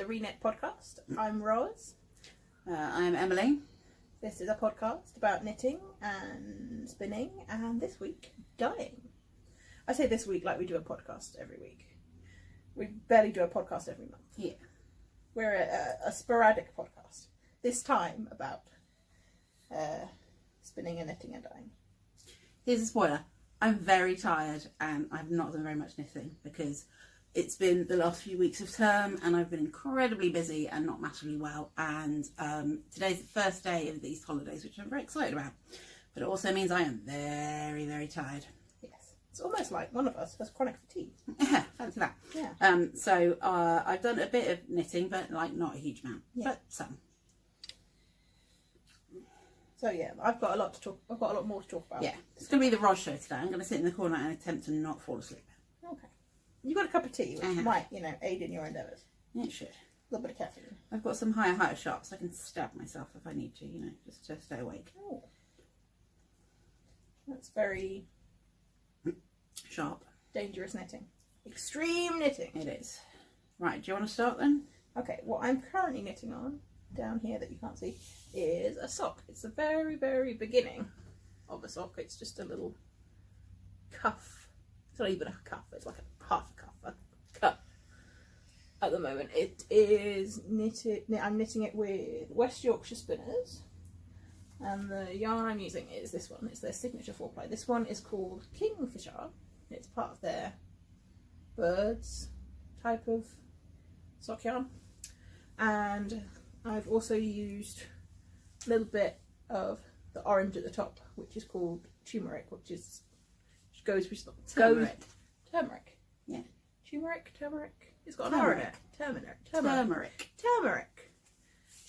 the Reknit podcast. I'm Rose. I'm Emily. This is a podcast about knitting and spinning, and this week, dyeing. I say this week like we do a podcast every week. We barely do a podcast every month. Yeah. We're a sporadic podcast. This time about spinning and knitting and dyeing. Here's a spoiler. I'm very tired and I've not done very much knitting because it's been the last few weeks of term and I've been incredibly busy and not massively well, and today's the first day of these holidays, which I'm very excited about, but it also means I am very, very tired. Yes, it's almost like one of us has chronic fatigue. Yeah, fancy that. Yeah. So I've done a bit of knitting, but like not a huge amount, but some. So yeah, I've got a lot more to talk about. Yeah, it's going to be the Roz show today. I'm going to sit in the corner and attempt to not fall asleep. Okay. You got a cup of tea, which might, aid in your endeavours. Yeah, it should. A little bit of caffeine. I've got some higher sharps. I can stab myself if I need to, just to stay awake. Oh. That's very sharp. Dangerous knitting. Extreme knitting. It is. Right, do you want to start then? Okay, what I'm currently knitting on, down here that you can't see, is a sock. It's the very, very beginning of a sock. It's just a little cuff. It's not even a cuff, it's like a half a cuff. A cuff. At the moment, it is knitted. I'm knitting it with West Yorkshire Spinners, and the yarn I'm using is this one. It's their signature 4-ply. This one is called Kingfisher. It's part of their birds type of sock yarn, and I've also used a little bit of the orange at the top, which is called turmeric, which goes with Turmeric. Turmeric. Yeah. Turmeric. It's got an R in it. Turmeric.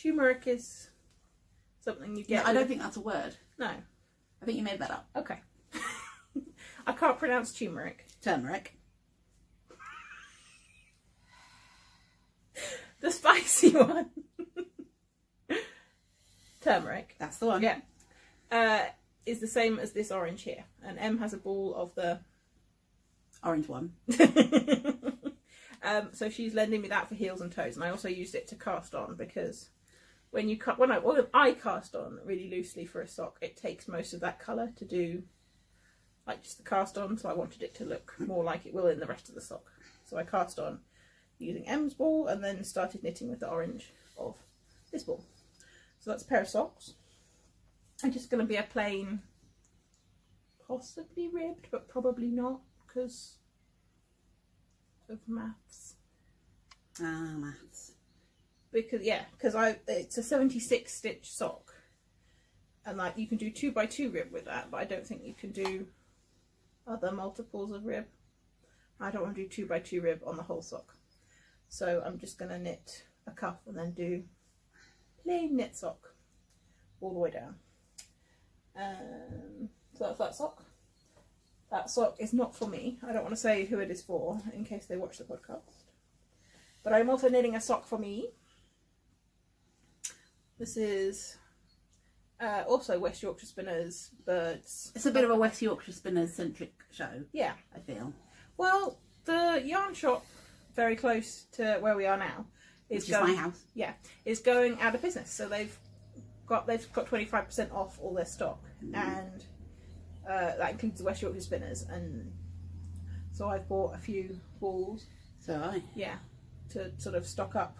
Turmeric is something you get. No, I don't think that's a word. No. I think you made that up. Okay. I can't pronounce turmeric. Turmeric. The spicy one. Turmeric. That's the one. Yeah. Is the same as this orange here. And Em has a ball of the orange one. So she's lending me that for heels and toes, and I also used it to cast on because when I cast on really loosely for a sock, it takes most of that colour to do like just the cast on, so I wanted it to look more like it will in the rest of the sock. So I cast on using Em's ball and then started knitting with the orange of this ball. So that's a pair of socks. I'm just going to be a plain, possibly ribbed, but probably not because of maths. Maths. Because it's a 76 stitch sock, and like you can do 2x2 rib with that, but I don't think you can do other multiples of rib. I don't want to do 2x2 rib on the whole sock, so I'm just going to knit a cuff and then do plain knit sock all the way down. So that's that sock. That sock is not for me. I don't want to say who it is for in case they watch the podcast. But I'm also knitting a sock for me. This is also West Yorkshire Spinners birds. It's a bit of a West Yorkshire Spinners centric show. Yeah. I feel. Well, the yarn shop very close to where we are now is my house. Yeah, is going out of business. So they've got 25% off all their stock, and that includes the West Yorkshire Spinners, and so I've bought a few balls. So I. Yeah, to sort of stock up,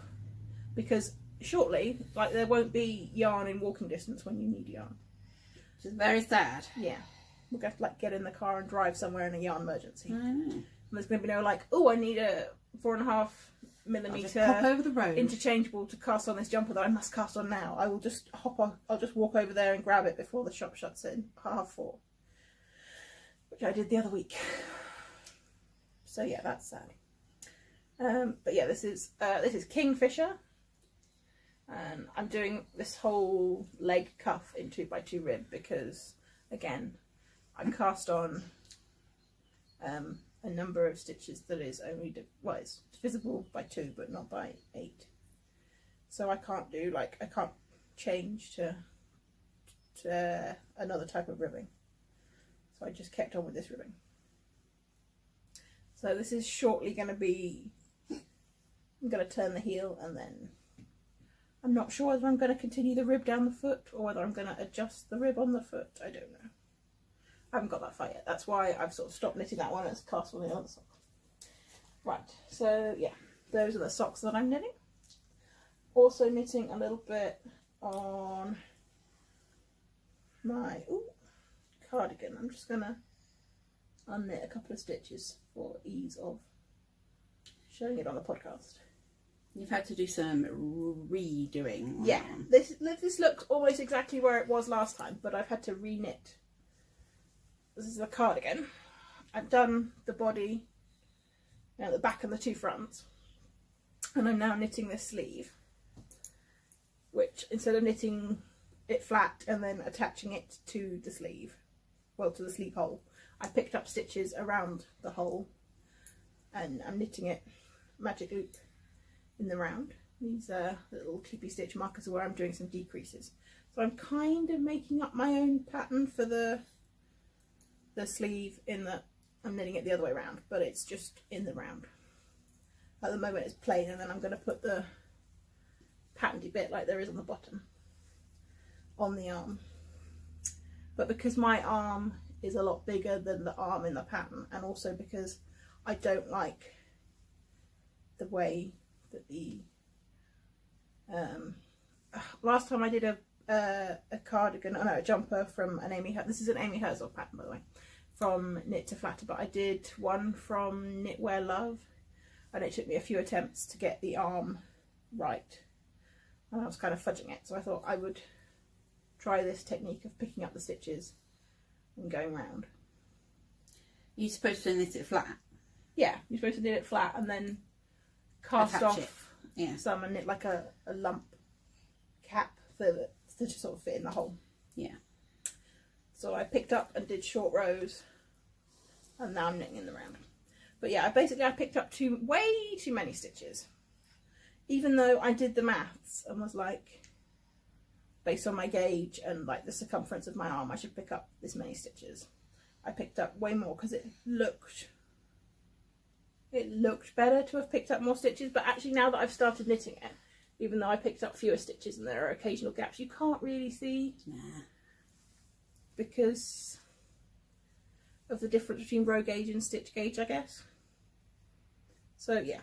because shortly, like, there won't be yarn in walking distance when you need yarn. Which is very sad. Yeah, we'll have to like get in the car and drive somewhere in a yarn emergency. I know. And there's going to be no like, oh, I need a 4.5 millimetre just pop over the road. interchangeable to cast on this jumper that I must cast on now. I will just hop on. I'll just walk over there and grab it before the shop shuts in 4:30, which I did the other week. So yeah, that's sad. But yeah, this is Kingfisher, and I'm doing this whole leg cuff in 2x2 rib because again, I cast on a number of stitches that is only it's divisible by 2 but not by 8. So I can't change to another type of ribbing. So I just kept on with this ribbing. So this is shortly going to be I'm going to turn the heel, and then I'm not sure whether I'm going to continue the rib down the foot or whether I'm going to adjust the rib on the foot. I don't know. I haven't got that far yet. That's why I've sort of stopped knitting that one. It's cast on the other sock. Right, so yeah, those are the socks that I'm knitting. Also knitting a little bit on my cardigan. I'm just going to unknit a couple of stitches for ease of showing it on the podcast. You've had to do some redoing. Yeah, this looks almost exactly where it was last time, but I've had to re-knit. This is the cardigan. I've done the body, the back and the two fronts, and I'm now knitting this sleeve, which instead of knitting it flat and then attaching it to the sleeve, well, to the sleeve hole, I picked up stitches around the hole and I'm knitting it magic loop in the round. These are little clippy stitch markers where I'm doing some decreases. So I'm kind of making up my own pattern for the sleeve in that I'm knitting it the other way around, but it's just in the round. At the moment it's plain, and then I'm going to put the patterned bit like there is on the bottom on the arm. But because my arm is a lot bigger than the arm in the pattern, and also because I don't like the way that the last time I did a cardigan, a jumper from an Amy, this is an Amy Herzog pattern by the way, from Knit to Flatter, but I did one from Knitwear Love, and it took me a few attempts to get the arm right, and I was kind of fudging it, so I thought I would try this technique of picking up the stitches and going round. You're supposed to knit it flat? Yeah, you're supposed to knit it flat and then cast Attach off it. some and knit like a lump cap to just sort of fit in the hole. Yeah. So I picked up and did short rows, and now I'm knitting in the round. But yeah, I picked up way too many stitches. Even though I did the maths and was like, based on my gauge and like the circumference of my arm, I should pick up this many stitches. I picked up way more because it looked better to have picked up more stitches, but actually now that I've started knitting it, even though I picked up fewer stitches and there are occasional gaps, you can't really see. Nah. Because of the difference between row gauge and stitch gauge, I guess. So yeah.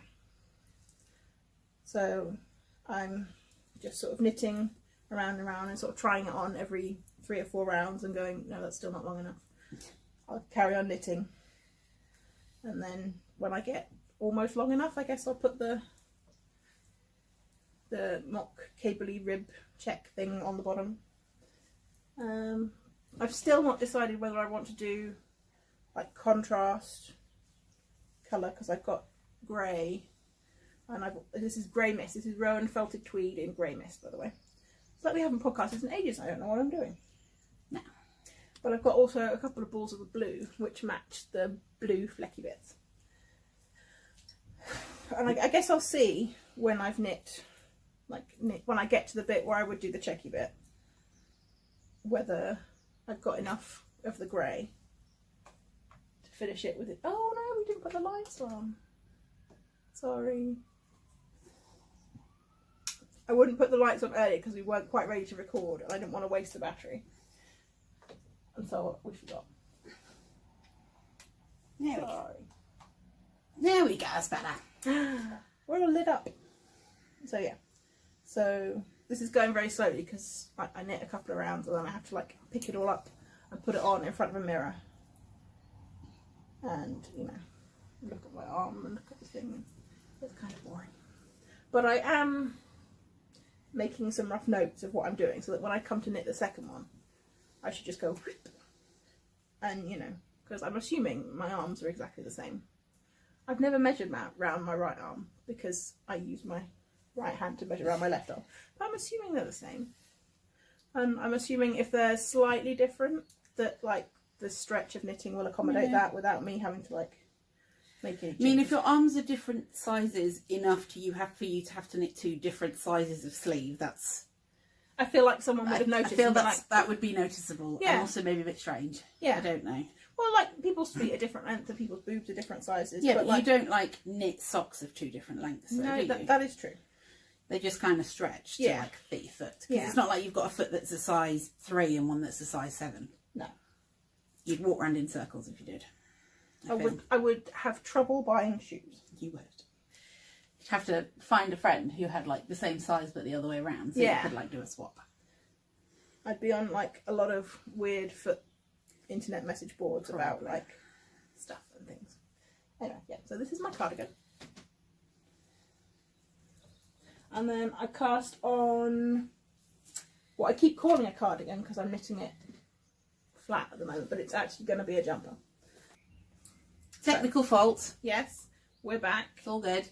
So I'm just sort of knitting around and around and sort of trying it on every 3 or 4 rounds and going, no, that's still not long enough. I'll carry on knitting, and then when I get almost long enough, I guess I'll put the mock cable-y rib check thing on the bottom. I've still not decided whether I want to do like contrast colour, because I've got grey, and this is Grey Mist. This is Rowan Felted Tweed in Grey Mist, by the way. It's like we haven't podcasted in ages. I don't know what I'm doing. No. But I've got also a couple of balls of the blue which match the blue flecky bits. And I guess I'll see when I've knit, when I get to the bit where I would do the checky bit, whether I've got enough of the grey to finish it with it. Oh no, we didn't put the lights on. Sorry. I wouldn't put the lights on earlier because we weren't quite ready to record and I didn't want to waste the battery. And so we forgot. There we go, that's better. We're all lit up. So yeah. So this is going very slowly because I knit a couple of rounds and then I have to like pick it all up and put it on in front of a mirror. And, you know, look at my arm and look at the thing. It's kind of boring. But I am making some rough notes of what I'm doing so that when I come to knit the second one, I should just go whoop, and, you know, because I'm assuming my arms are exactly the same. I've never measured around my right arm because I use my right hand to measure around my left arm, but I'm assuming they're the same. And I'm assuming if they're slightly different, that like the stretch of knitting will accommodate that without me having to like make any changes. I mean, if your arms are different sizes enough for you to have to knit 2 different sizes of sleeve, that's... I feel like someone would have noticed. I feel that would be noticeable, yeah. and also maybe a bit strange. Yeah. I don't know. Well, like people's feet are different lengths and people's boobs are different sizes. Yeah, but like, you don't like knit socks of 2 different lengths. Though, no, do you? that is true. They just kind of stretch to like fit your foot. Because it's not like you've got a foot that's a size 3 and one that's a size 7. No. You'd walk around in circles if you did. I would have trouble buying shoes. You would. You'd have to find a friend who had like the same size but the other way around, so you could like do a swap. I'd be on like a lot of weird foot internet message boards about like stuff and things. Anyway, yeah, so this is my cardigan. And then I cast on what I keep calling a cardigan because I'm knitting it flat at the moment, but it's actually going to be a jumper. Technical fault. Yes, we're back. It's all good.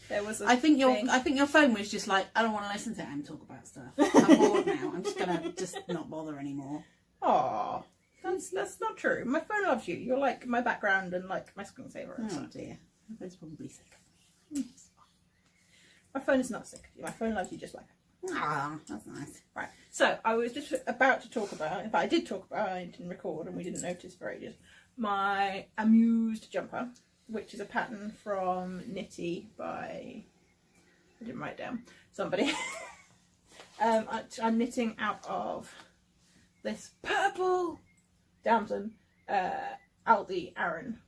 There was I think your phone was just like, I don't want to listen to him talk about stuff. I'm bored now. I'm just gonna not bother anymore. Aww. That's not true. My phone loves you. You're like my background and like my screensaver and stuff. Oh dear. My phone's probably sick of me. My phone is not sick of you. My phone loves you just like her. Ah, that's nice. Right. So I was just about to talk about, in fact I did talk about, I didn't record and we didn't notice for ages, my amused jumper, which is a pattern from Knitty by, I didn't write it down, somebody. I'm knitting out of this purple damson Aldi Aran,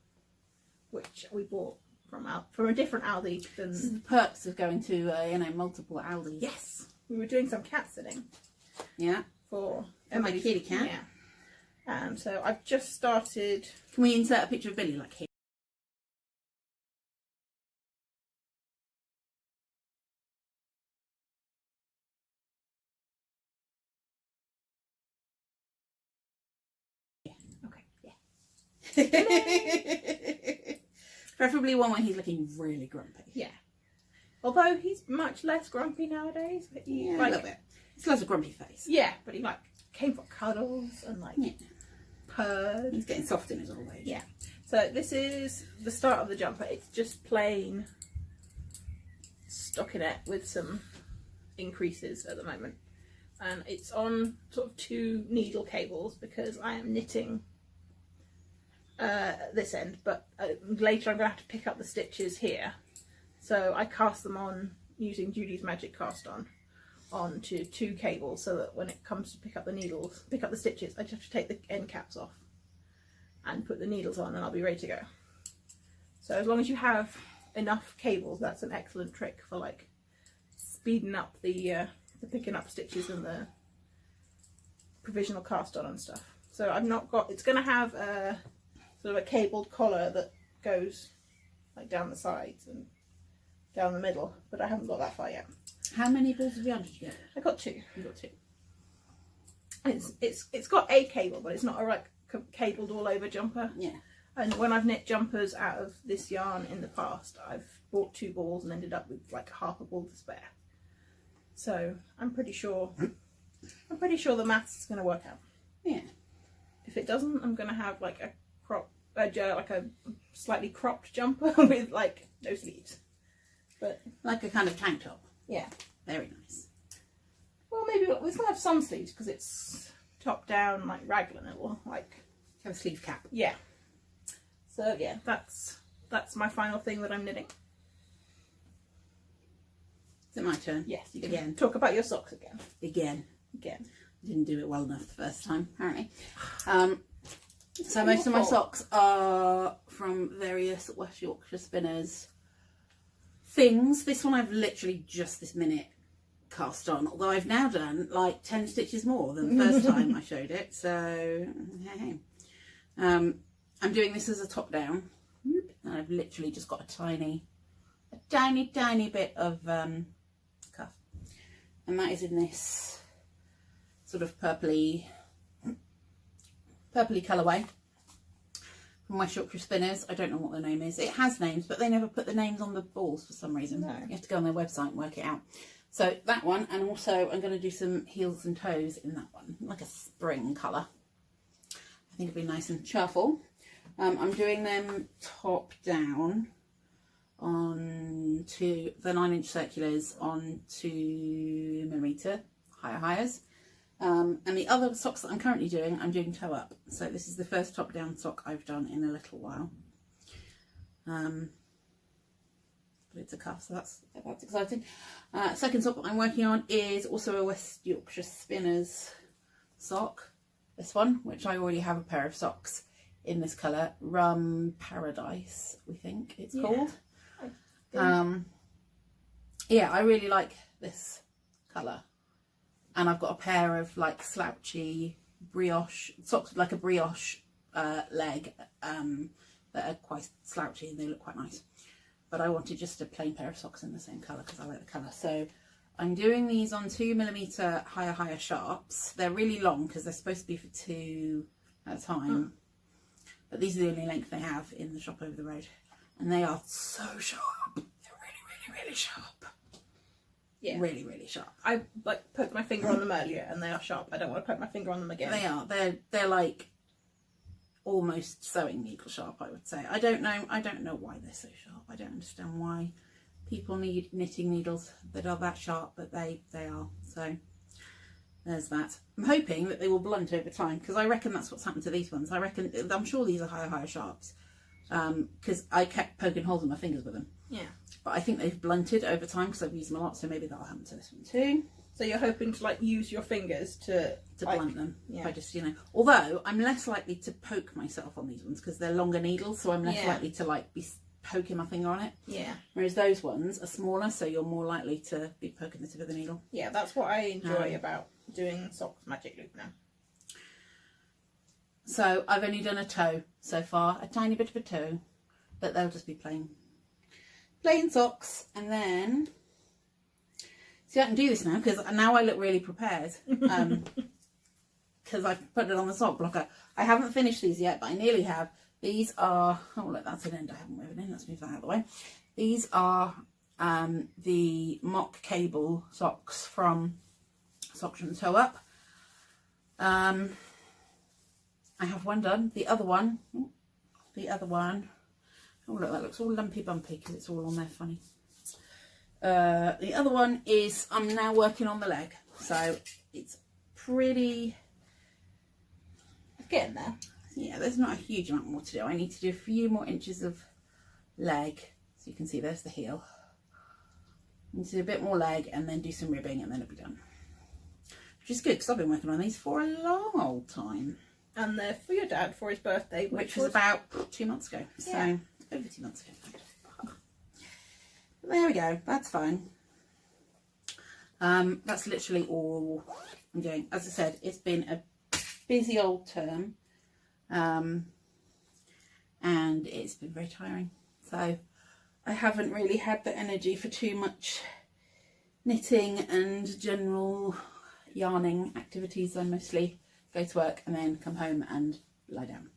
which we bought from a different Aldi than... This is the perks of going to, multiple Aldis. Yes. We were doing some cat sitting. Yeah. For my kitty cat. Yeah. And so I've just started... Can we insert a picture of Billy like here? Okay, yeah. Preferably one where he's looking really grumpy. Yeah. Although he's much less grumpy nowadays. But he, a little bit. He's got a grumpy face. Yeah, but he like came for cuddles and like purred. He's getting soft in his old age. Yeah. So this is the start of the jumper. It's just plain stockinette with some increases at the moment. And it's on sort of 2 needle cables because I am knitting this end, but later I'm going to have to pick up the stitches here. So I cast them on using Judy's Magic Cast On onto 2 cables so that when it comes to pick up the needles, pick up the stitches, I just have to take the end caps off and put the needles on and I'll be ready to go. So as long as you have enough cables, that's an excellent trick for like speeding up the picking up stitches and the provisional cast on and stuff. So I've not got, it's going to have a sort of a cabled collar that goes like down the sides and down the middle, but I haven't got that far yet. How many balls of yarn did you get? I got 2. You got 2. It's got a cable, but it's not a like cabled all over jumper. Yeah. And when I've knit jumpers out of this yarn in the past, I've bought 2 balls and ended up with like half a ball to spare. So I'm pretty sure the maths is going to work out. Yeah. If it doesn't, I'm going to have like a slightly cropped jumper with like no sleeves. But like a kind of tank top. Yeah. Very nice. Well, maybe we're going to have some sleeves because it's top down like raglan. It will like have a sleeve cap. Yeah. So yeah, that's my final thing that I'm knitting. Is it my turn? Yes, you can again. Talk about your socks again. Again. I didn't do it well enough the first time, apparently. So most of my socks are from various West Yorkshire Spinners things. This one I've literally just this minute cast on, although I've now done like 10 stitches more than the first time I showed it. So hey. I'm doing this as a top down, and I've literally just got a tiny bit of cuff, and that is in this sort of purpley colourway from West Yorkshire Spinners. I don't know what the name is. It has names, but they never put the names on the balls for some reason. No. You have to go on their website and work it out. So that one, and also I'm going to do some heels and toes in that one, like a spring colour. I think it'd be nice and cheerful. I'm doing them top down onto the 9-inch circulars on 2mm higher hires, And the other socks that I'm currently doing, I'm doing toe up. So this is the first top down sock I've done in a little while. But it's a cuff, so that's exciting. Second sock that I'm working on is also a West Yorkshire Spinners sock. This one, which I already have a pair of socks in this colour, Rum Paradise, we think it's called. Yeah, I really like this colour. And I've got a pair of like slouchy brioche socks, like a brioche leg, that are quite slouchy and they look quite nice. But I wanted just a plain pair of socks in the same colour because I like the colour. So I'm doing these on 2mm higher sharps. They're really long because they're supposed to be for 2 at a time. But these are the only length they have in the shop over the road. And they are so sharp. They're really, really, really sharp. Yeah. Really, really sharp. I like poked my finger on them earlier and they are sharp. I don't want to poke my finger on them again. They are. They're like almost sewing needle sharp, I would say. I don't know why they're so sharp. I don't understand why people need knitting needles that are that sharp, but they are. So there's that. I'm hoping that they will blunt over time because I reckon that's what's happened to these ones. I'm sure these are higher sharps because I kept poking holes in my fingers with them. Yeah. But I think they've blunted over time because I've used them a lot, so maybe that'll happen to this one too. So you're hoping to like use your fingers to like, blunt them. Yeah. If I just, although I'm less likely to poke myself on these ones because they're longer needles, so I'm less likely to like be poking my finger on it. Yeah. Whereas those ones are smaller, so you're more likely to be poking the tip of the needle. Yeah, that's what I enjoy about doing socks magic loop now. So I've only done a toe so far, a tiny bit of a toe, but they'll just be plain socks. And then see, I can do this now because now I look really prepared because I've put it on the sock blocker. I haven't finished these yet, but I nearly have. These are, oh look, that's an end I haven't woven in. Let's move that out of the way. These are the mock cable socks from Socks from Toe Up. I have one done. The other one, oh look, that looks all lumpy bumpy because it's all on there funny. The other one is, I'm now working on the leg, so it's pretty, it's getting there. Yeah, there's not a huge amount more to do. I need to do a few more inches of leg, so you can see there's the heel. I need to do a bit more leg and then do some ribbing and then it'll be done, which is good because I've been working on these for a long old time. And they're for your dad for his birthday, which was about 2 months ago. So over 2 months ago. There we go. That's fine. That's literally all I'm doing. As I said, it's been a busy old term, and it's been very tiring. So I haven't really had the energy for too much knitting and general yarning activities. I mostly go to work and then come home and lie down.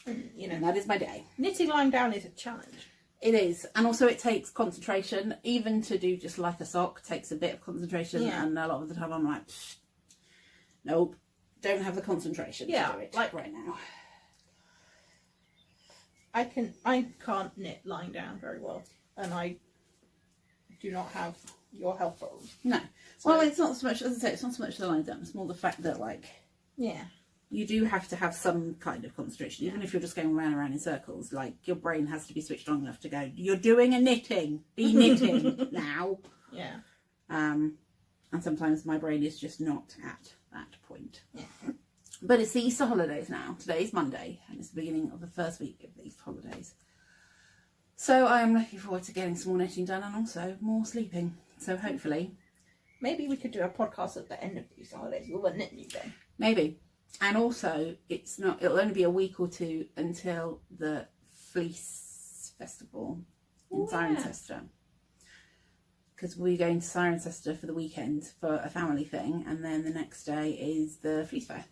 And that is my day. Knitting lying down is a challenge. It is, and also it takes concentration. Even to do just like a sock takes a bit of concentration, and a lot of the time I'm like, nope, don't have the concentration to do it like right now. I can't knit lying down very well, and I do not have your help problems. No. So, well, it's not so much, as I say, it's not so much the lying down, it's more the fact that, like, you do have to have some kind of concentration, even if you're just going round and round in circles. Like, your brain has to be switched on enough to go, you're doing a knitting, be knitting now. Yeah. And sometimes my brain is just not at that point. Yeah. But it's the Easter holidays now. Today's Monday, and it's the beginning of the first week of the Easter holidays. So I'm looking forward to getting some more knitting done and also more sleeping. So hopefully, maybe we could do a podcast at the end of these holidays with a knit new day. Maybe. And also, it'll only be a week or two until the Fleece Festival in Cirencester. Because we're going to Cirencester for the weekend for a family thing, and then the next day is the Fleece Fair.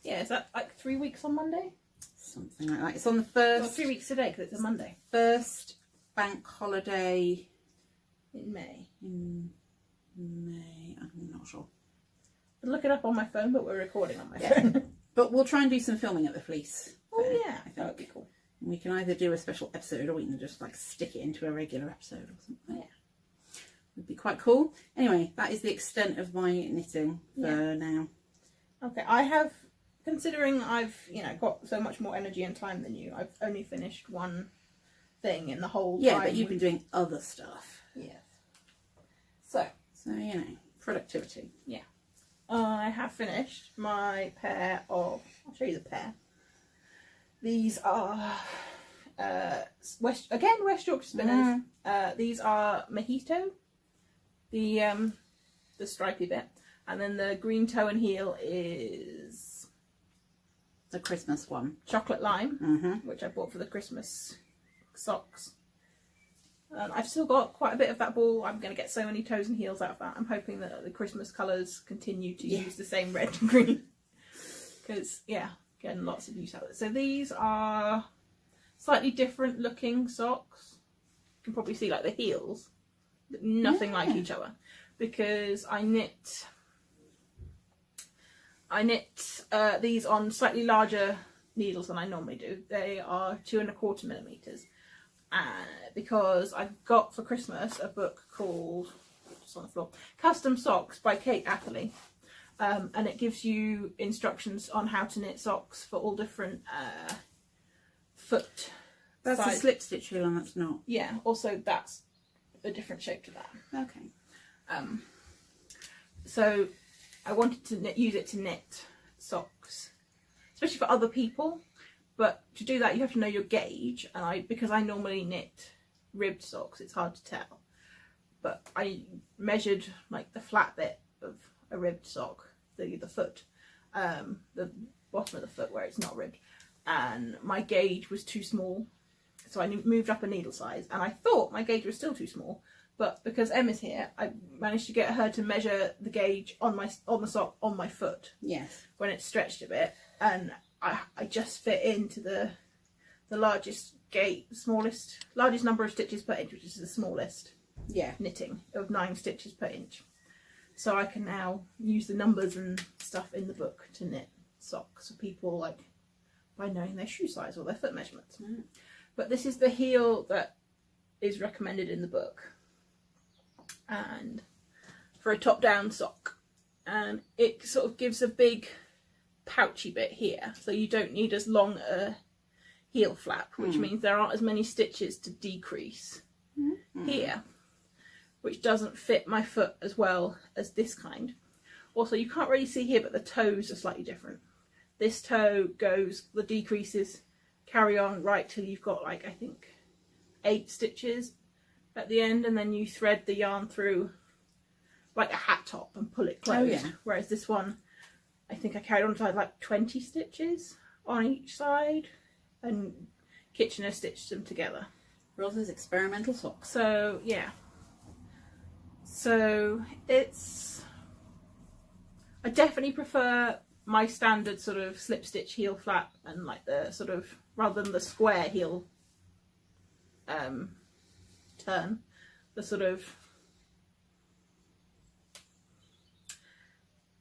Yeah, is that like 3 weeks on Monday? Something like that. It's on the first... Well, 3 weeks today because it's a Monday. First bank holiday... In May. In May, I'm not sure. I'll look it up on my phone, but we're recording on my phone. But we'll try and do some filming at the Fleece Fair, yeah, I think. that would be cool. We can either do a special episode or we can just like stick it into a regular episode or something. Yeah. would be quite cool. Anyway, that is the extent of my knitting for now. Okay, I have, considering I've, you know, got so much more energy and time than you, I've only finished one thing in the whole time. Yeah, but you've been doing other stuff. Yes. So, you know, productivity. Yeah. I have finished my pair of, I'll show you the pair. These are West Yorkshire Spinners. These are Mojito, the stripy bit, and then the green toe and heel is the Christmas one, Chocolate Lime, which I bought for the Christmas socks. I've still got quite a bit of that ball. I'm going to get so many toes and heels out of that. I'm hoping that the Christmas colours continue to use the same red and green, because getting lots of use out of it. So these are slightly different looking socks. You can probably see like the heels, but nothing like each other, because I knit these on slightly larger needles than I normally do. They are 2¼ millimeters, because I've got for Christmas a book called, just on the floor, Custom Socks by Kate Atherley. And it gives you instructions on how to knit socks for all different foot That's size. a slip stitch reel and that's not. Yeah, also that's a different shape to that. Okay. So I wanted to use it to knit socks, especially for other people. But to do that, you have to know your gauge. And because I normally knit ribbed socks, it's hard to tell. But I measured like the flat bit of a ribbed sock, the foot, the bottom of the foot where it's not ribbed, and my gauge was too small, so I moved up a needle size, and I thought my gauge was still too small, but because Emma's here, I managed to get her to measure the gauge on the sock on my foot. Yes. When it stretched a bit, and I just fit into the largest largest number of stitches per inch, which is the smallest knitting of 9 stitches per inch. So I can now use the numbers and stuff in the book to knit socks for people, like by knowing their shoe size or their foot measurements. But this is the heel that is recommended in the book, and for a top-down sock, and it sort of gives a big pouchy bit here, so you don't need as long a heel flap, which means there aren't as many stitches to decrease here, which doesn't fit my foot as well as this kind. Also, you can't really see here, but the toes are slightly different. This toe goes, the decreases carry on right till you've got like, I think 8 stitches at the end, and then you thread the yarn through like a hat top and pull it closed. Whereas this one, I think I carried on to like 20 stitches on each side, and Kitchener stitched them together. Rosa's experimental socks. So I definitely prefer my standard sort of slip stitch heel flap, and like the sort of, rather than the square heel turn, the sort of,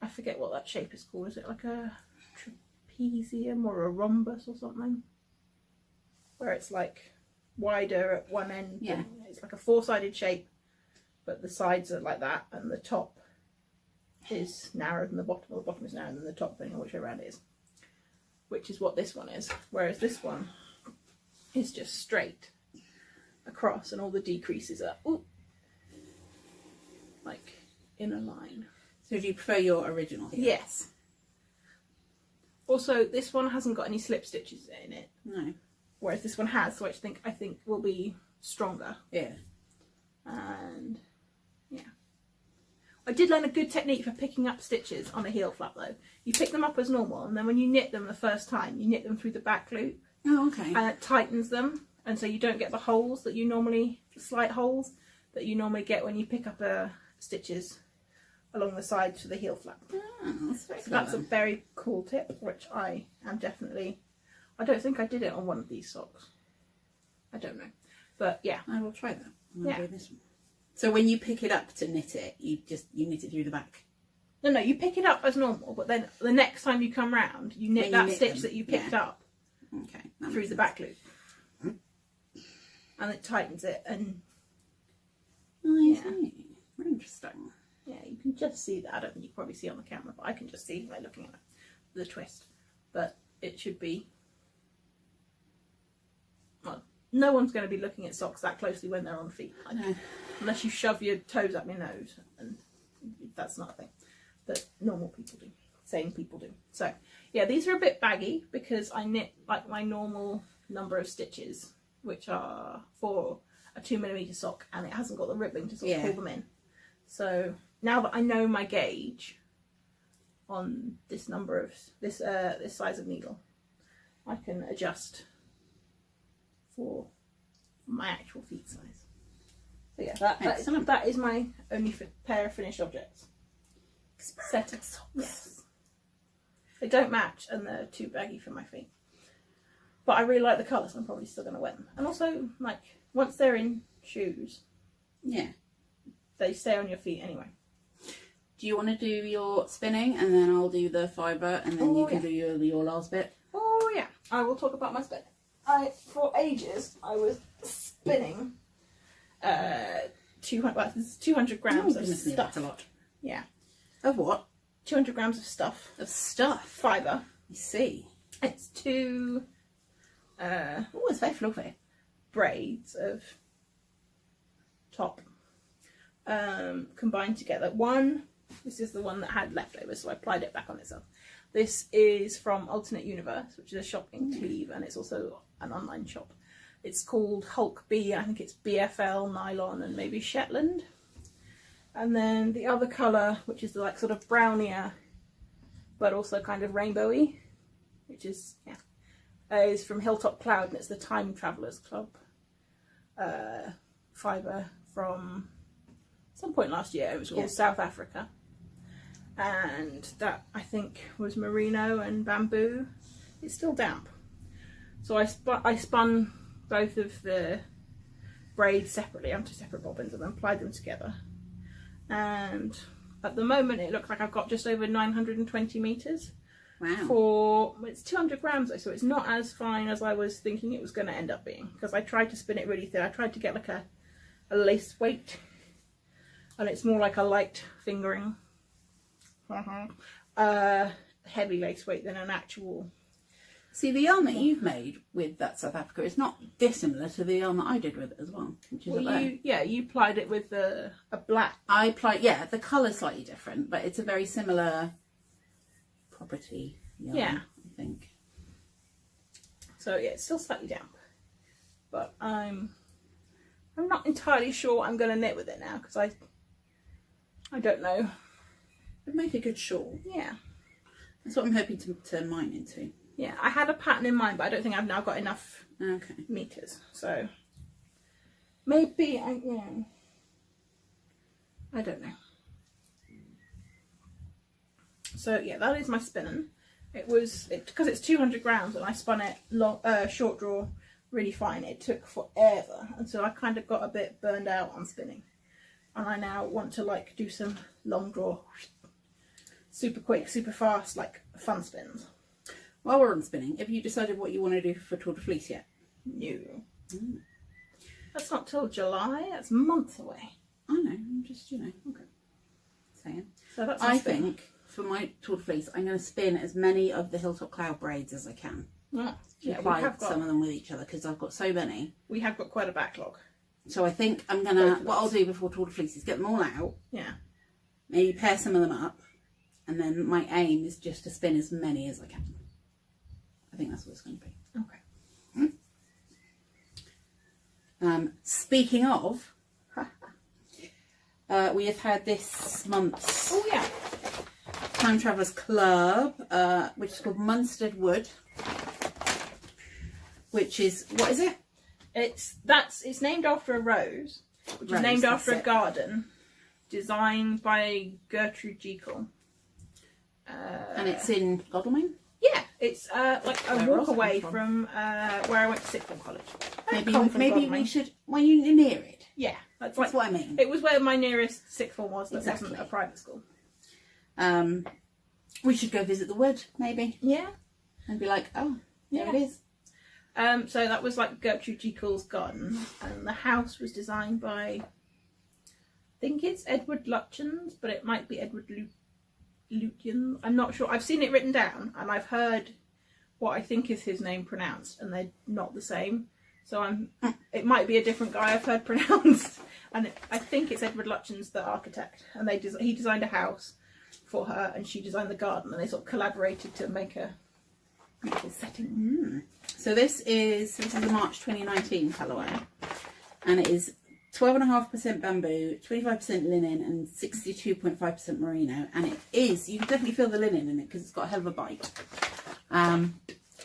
I forget what that shape is called. Is it like a trapezium or a rhombus or something? Where it's like wider at one end. Yeah. It's like a 4-sided shape, but the sides are like that, and the top is narrower than the bottom, or the bottom is narrower than the top, depending on which way around it is. Which is what this one is. Whereas this one is just straight across, and all the decreases are like in a line. So do you prefer your original heel? Yes. Also, this one hasn't got any slip stitches in it. No. Whereas this one has, which I think will be stronger. Yeah. And yeah. I did learn a good technique for picking up stitches on a heel flap though. You pick them up as normal, and then when you knit them the first time, you knit them through the back loop. Oh, okay. And it tightens them, and so you don't get the holes that you normally, slight holes that you normally get when you pick up stitches along the sides for the heel flap. Oh, that's very So that's a very cool tip, which I am definitely, I don't think I did it on one of these socks. I don't know. But yeah. I will try that. I'm Yeah. doing this one. So when you pick it up to knit it, you knit it through the back? No, you pick it up as normal, but then the next time you come round, you knit that stitch that you picked up through the back loop. And it tightens it, and I see. Interesting. Yeah, you can just see that. I don't think you can probably see it on the camera, but I can just see by looking at the twist. But it should be... Well, no one's going to be looking at socks that closely when they're on feet. No. Unless you shove your toes up your nose. And that's not a thing that normal people do. Sane people do. So, yeah, these are a bit baggy because I knit like my normal number of stitches, which are for a 2mm sock, and it hasn't got the ribbing to sort of pull them in. So now that I know my gauge on this number of this size of needle, I can adjust for my actual feet size. So yeah, that is my only pair of finished objects. Set of socks. Yes. They don't match and they're too baggy for my feet. But I really like the colours, so I'm probably still going to wear them. And also, like, once they're in shoes, yeah, they stay on your feet anyway. Do you want to do your spinning and then I'll do the fibre and then you can do your last bit? Oh yeah, I will talk about my spinning. For ages, I was spinning 200 grams of stuff. That's a lot. Yeah. Of what? 200 grams of stuff. Of stuff? Fibre. You see. It's two... oh, it's very fluffy. Braids of top combined together. This is the one that had leftovers, so I applied it back on itself. This is from Alterknit Universe, which is a shop in Cleve, and it's also an online shop. It's called Hulk B. I think it's BFL, nylon, and maybe Shetland. And then the other colour, which is like sort of brownier, but also kind of rainbowy, which is, is from Hilltop Cloud, and it's the Time Travellers Club fibre from some point last year. It was called South Africa. And that, I think, was merino and bamboo. It's still damp. So I spun both of the braids separately onto separate bobbins and then applied them together. And at the moment it looks like I've got just over 920 metres. Wow. It's 200 grams though, so it's not as fine as I was thinking it was going to end up being. Because I tried to spin it really thin. I tried to get like a lace weight. And it's more like a light fingering. Heavy lace weight than an actual... See, the yarn that you've made with that South Africa is not dissimilar to the yarn that I did with it as well, which is you plied it with a black. I plied, the colour's slightly different, but it's a very similar property yarn, I think. So yeah, it's still slightly damp, but I'm not entirely sure what I'm going to knit with it now because I don't know. It'd make a good shawl. Yeah, that's what I'm hoping to turn mine into. Yeah, I had a pattern in mind, but I don't think I've now got enough meters. So maybe I don't know. So yeah, that is my spinning. Because it's 200 grams and I spun it short draw really fine. It took forever, and so I kind of got a bit burned out on spinning, and I now want to like do some long draw, super quick, super fast, like fun spins. While we're on spinning, have you decided what you want to do for Tour de Fleece yet? No. That's not till July. That's months away. I know. I'm just, okay, saying. So that's I think for my Tour de Fleece, I'm going to spin as many of the Hilltop Cloud braids as I can. Apply some of them with each other because I've got so many. We have got quite a backlog. So I think I'm going to, what I'll do before Tour de Fleece is get them all out. Yeah. Maybe pair some of them up. And then my aim is just to spin as many as I can. I think that's what it's going to be. Okay. Speaking of, we have had this month's Time Travellers Club, which is called Munstead Wood, which is, what is it? It's named after a rose, which is named after a garden, designed by Gertrude Jekyll. And it's in Godalming? Yeah, it's like a walk away from where I went to sixth form college. Maybe we should, well, you're near it. Yeah, that's what I mean. It was where my nearest sixth form was that wasn't a private school. We should go visit the wood, maybe. Yeah. And be like, oh, there it is. So that was like Gertrude Jekyll's garden, and the house was designed by think it's Edward Lutyens, but it might be Edward Lutyens. I'm not sure. I've seen it written down, and I've heard what I think is his name pronounced, and they're not the same. So it might be a different guy I've heard pronounced, and I think it's Edward Lutyens, the architect, and he designed a house for her, and she designed the garden, and they sort of collaborated to make a beautiful setting. So this is the March 2019 colourway, and it is 12.5% bamboo, 25% linen, and 62.5% merino. And it is, you can definitely feel the linen in it because it's got a hell of a bite.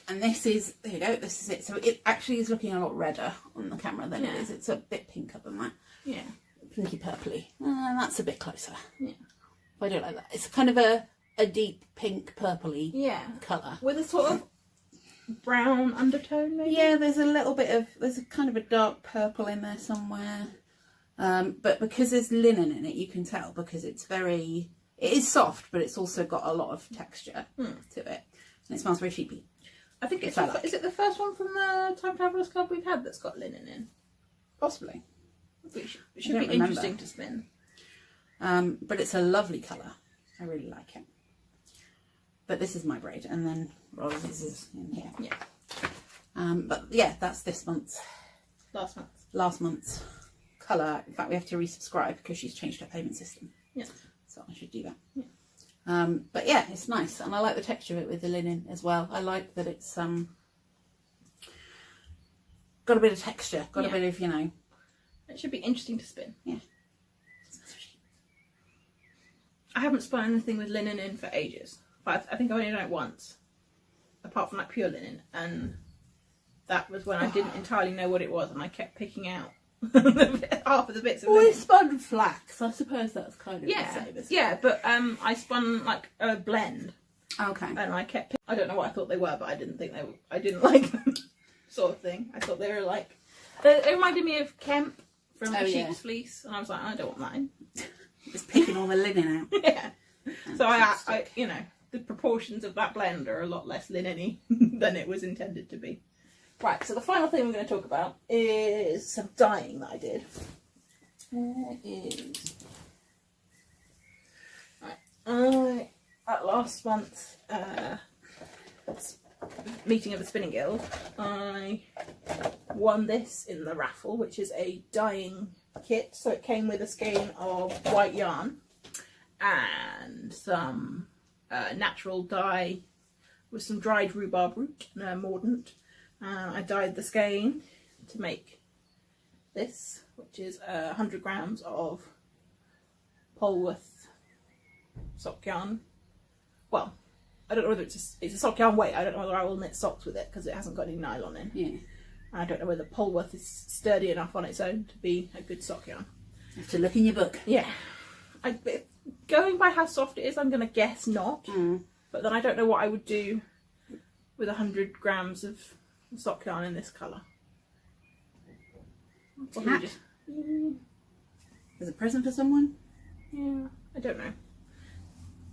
And this is, there you go, this is it. So it actually is looking a lot redder on the camera than it is. It's a bit pinker than that. Yeah. Pinky purpley. And that's a bit closer. Yeah. I do like that. It's kind of a deep pink purpley colour. With a sort of brown undertone maybe? Yeah, there's a kind of a dark purple in there somewhere. But because there's linen in it, you can tell, because it is soft, but it's also got a lot of texture to it. And it smells very sheepy. I think is it the first one from the Time Travelers Club we've had that's got linen in? Possibly. It should be interesting to spin. But it's a lovely colour. I really like it. But this is my braid, and then Rose's is in here. Yeah. But yeah, that's this month's. Last month's colour. In fact, we have to resubscribe because she's changed her payment system. Yeah. So I should do that. Yeah. But yeah, it's nice, and I like the texture of it with the linen as well. I like that it's got a bit of texture, got a bit of, It should be interesting to spin. Yeah. I haven't spun anything with linen in for ages. But I think I've only done it once, apart from like pure linen, and that was when I didn't entirely know what it was, and I kept picking out half of the bits of linen. We spun flax. I suppose that's kind of the same. Yeah, but I spun like a blend. Okay. And I kept. I don't know what I thought they were, but I didn't think they were. I didn't like them, sort of thing. I thought they were like. It reminded me of Kemp from the sheep's fleece, and I was like, I don't want mine. Just picking all the linen out. Yeah. So I the proportions of that blend are a lot less linen-y than it was intended to be. Right, so the final thing we're going to talk about is some dyeing that I did. Where is... Right, at last month's meeting of the Spinning Guild, I won this in the raffle, which is a dyeing kit. So it came with a skein of white yarn and some natural dye with some dried rhubarb root and a mordant. I dyed the skein to make this, which is 100 grams of Polworth sock yarn. Well, I don't know whether it's a sock yarn weight. I don't know whether I will knit socks with it because it hasn't got any nylon in. Yeah. I don't know whether Polworth is sturdy enough on its own to be a good sock yarn. You have to look in your book. Yeah. Going by how soft it is, I'm going to guess not. But then I don't know what I would do with 100 grams of sock yarn in this colour. As a present for someone? Yeah, I don't know.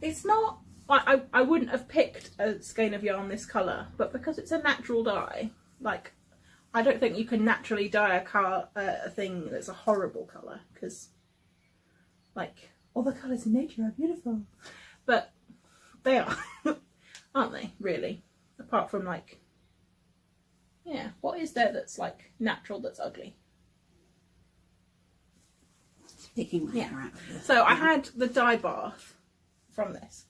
It's not... I wouldn't have picked a skein of yarn this colour, but because it's a natural dye, like, I don't think you can naturally dye a thing that's a horrible colour, because, like, all the colours in nature are beautiful. But they are, aren't they, really? Apart from, like, yeah, what is there that's, like, natural that's ugly? Picking my hair out of this. So I had the dye bath from this.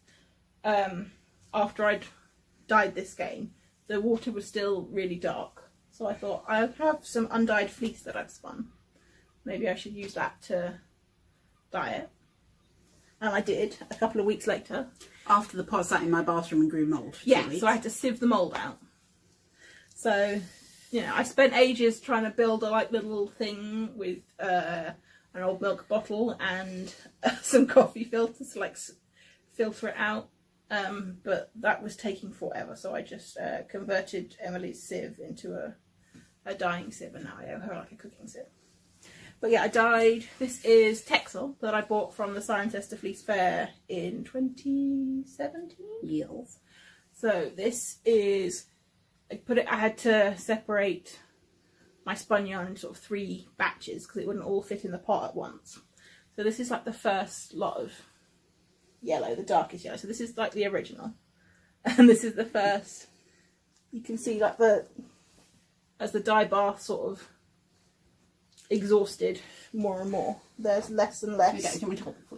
After I'd dyed this skein, the water was still really dark. So I thought, I have some undyed fleece that I've spun. Maybe I should use that to dye it. And I did, a couple of weeks later. After the pot sat in my bathroom and grew mould. Yeah, so I had to sieve the mould out. So, I spent ages trying to build a little thing with an old milk bottle and some coffee filters to filter it out. But that was taking forever, so I just converted Emily's sieve into a dyeing sieve, and now I owe her like a cooking sieve. But yeah, I dyed. This is Texel that I bought from the Cirencester Fleece Fair in 2017. Yes. So this is, I had to separate my spun yarn into sort of 3 batches because it wouldn't all fit in the pot at once. So this is like the first lot of yellow, the darkest yellow. So this is like the original. And this is the first, you can see like as the dye bath sort of exhausted more and more, there's less and less.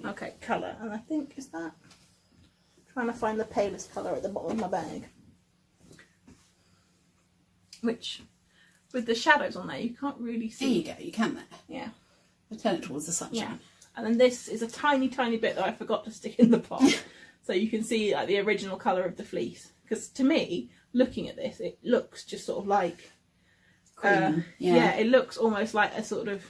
Okay, colour. And I think, is that, trying to find the palest colour at the bottom of my bag. Which, with the shadows on there, you can't really see. There you go, you can there. Yeah. I turn it towards the sunshine. Yeah. And then this is a tiny, tiny bit that I forgot to stick in the pot. So you can see like the original colour of the fleece. Because to me, looking at this, it looks just sort of like... Cream. It looks almost like a sort of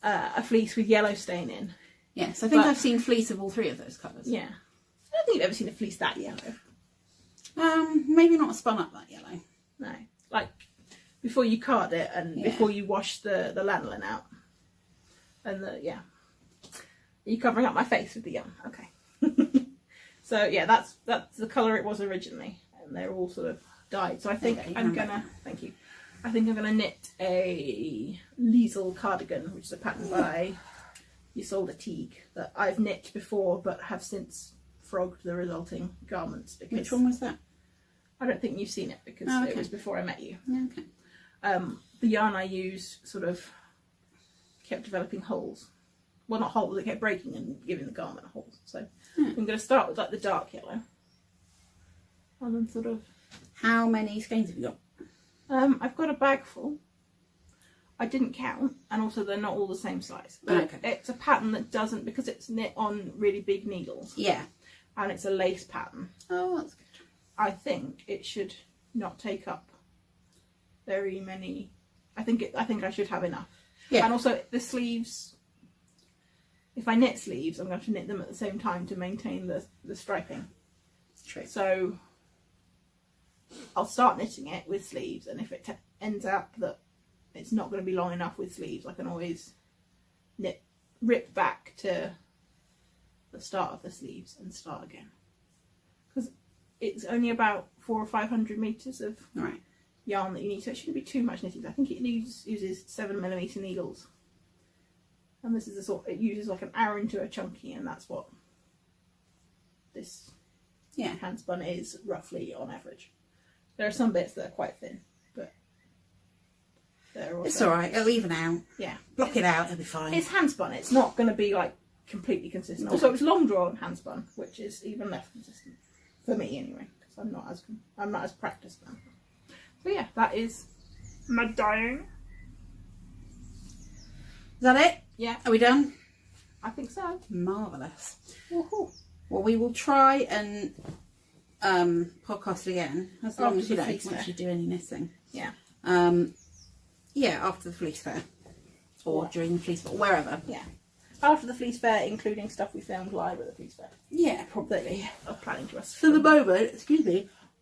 a fleece with yellow stain in. Yes, I think I've seen fleece of all three of those colours. Yeah. I don't think you've ever seen a fleece that yellow. Maybe not spun up that yellow. No. Like, before you card it and before you wash the lanolin out. And Are you covering up my face with the yarn? Okay. So yeah, that's the colour it was originally, and they're all sort of dyed. So I think I'm gonna knit a Liesel cardigan, which is a pattern by Isolde Teague that I've knit before, but have since frogged the resulting garments. Because which one was that? I don't think you've seen it because it was before I met you. Okay. The yarn I use sort of kept developing holes. Well, not holes, it kept breaking and giving the garment holes. So I'm going to start with like the dark yellow. And then sort of... How many skeins have you got? I've got a bag full. I didn't count, and also they're not all the same size. But it's a pattern that doesn't, because it's knit on really big needles. Yeah. And it's a lace pattern. Oh, that's good. I think it should not take up very many. I think I should have enough. Yeah. And also the sleeves. If I knit sleeves, I'm going to have to knit them at the same time to maintain the striping. True. So I'll start knitting it with sleeves, and if it ends up that it's not going to be long enough with sleeves, I can always rip back to the start of the sleeves and start again. Because it's only about 400 or 500 meters of yarn that you need, so it shouldn't be too much knitting. I think it uses 7mm needles, and this is the sort it uses like an Aran to a chunky, and that's what this hand spun is roughly on average. There are some bits that are quite thin, but they're also... It's alright, it'll even out. Yeah. Block it out, it'll be fine. It's hand spun, it's not going to be like completely consistent. Also, it was long drawn hand spun, which is even less consistent. For me anyway, because I'm not as practiced now. So yeah, that is my dyeing. Is that it? Yeah. Are we done? I think so. Marvellous. Woohoo. Well, we will try and podcast again as long as you don't once you do any knitting. Yeah. After the fleece fair or during the fleece fair, wherever. Yeah. After the fleece fair, including stuff we filmed live at the fleece fair. Yeah, probably. I'm planning to us. For the moment,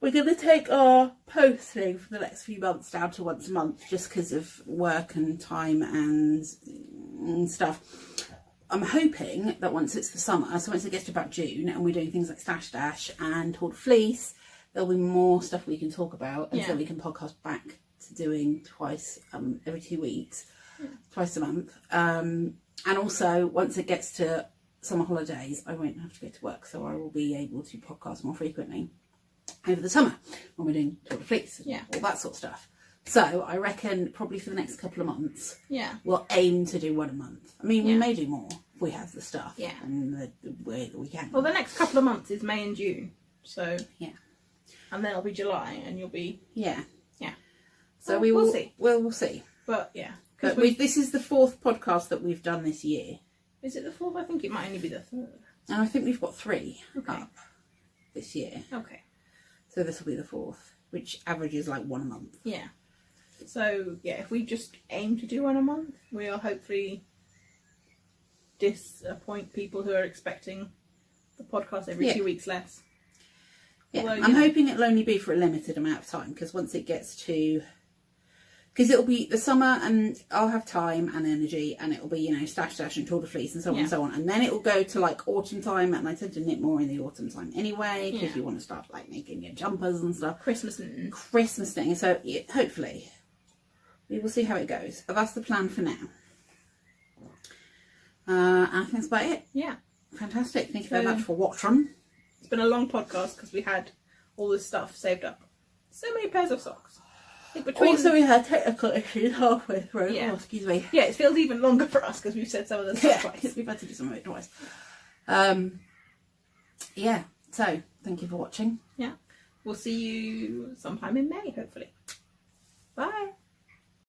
we're going to take our posting for the next few months down to once a month, just because of work and time and stuff. I'm hoping that once it's the summer, so once it gets to about June and we're doing things like Stash Dash and Tour de Fleece, there'll be more stuff we can talk about, and so we can podcast back to doing twice every 2 weeks, twice a month. And also, once it gets to summer holidays, I won't have to go to work, so I will be able to podcast more frequently over the summer when we're doing Tour de Fleece and all that sort of stuff. So I reckon probably for the next couple of months, we'll aim to do one a month. I mean, we may do more if we have the stuff and the way that we can. Well, the next couple of months is May and June, so and then it'll be July, and you'll be So well, we'll see. We'll see. But but this is the 4th podcast that we've done this year. Is it the 4th? I think it might only be the 3rd. And I think we've got 3 up this year. Okay. So this will be the 4th, which averages like one a month. Yeah. So if we just aim to do one a month, we'll hopefully disappoint people who are expecting the podcast every 2 weeks less. Yeah, although, I'm hoping it'll only be for a limited amount of time, because once it gets to... Because it'll be the summer and I'll have time and energy, and it'll be, Stash Dash and Tour de Fleece and so on and so on. And then it'll go to like autumn time, and I tend to knit more in the autumn time anyway, because you want to start like making your jumpers and stuff. Christmas knitting. So hopefully we will see how it goes. But that's the plan for now. I think that's about it. Yeah. Fantastic. Thank you very much for watching. It's been a long podcast because we had all this stuff saved up. So many pairs of socks. Also, we had technical issues halfway through. Yeah. Oh, excuse me. Yeah, it feels even longer for us because we've said some of the stuff twice. We've had to do some of it twice. Yeah, so thank you for watching. Yeah. We'll see you sometime in May, hopefully. Bye.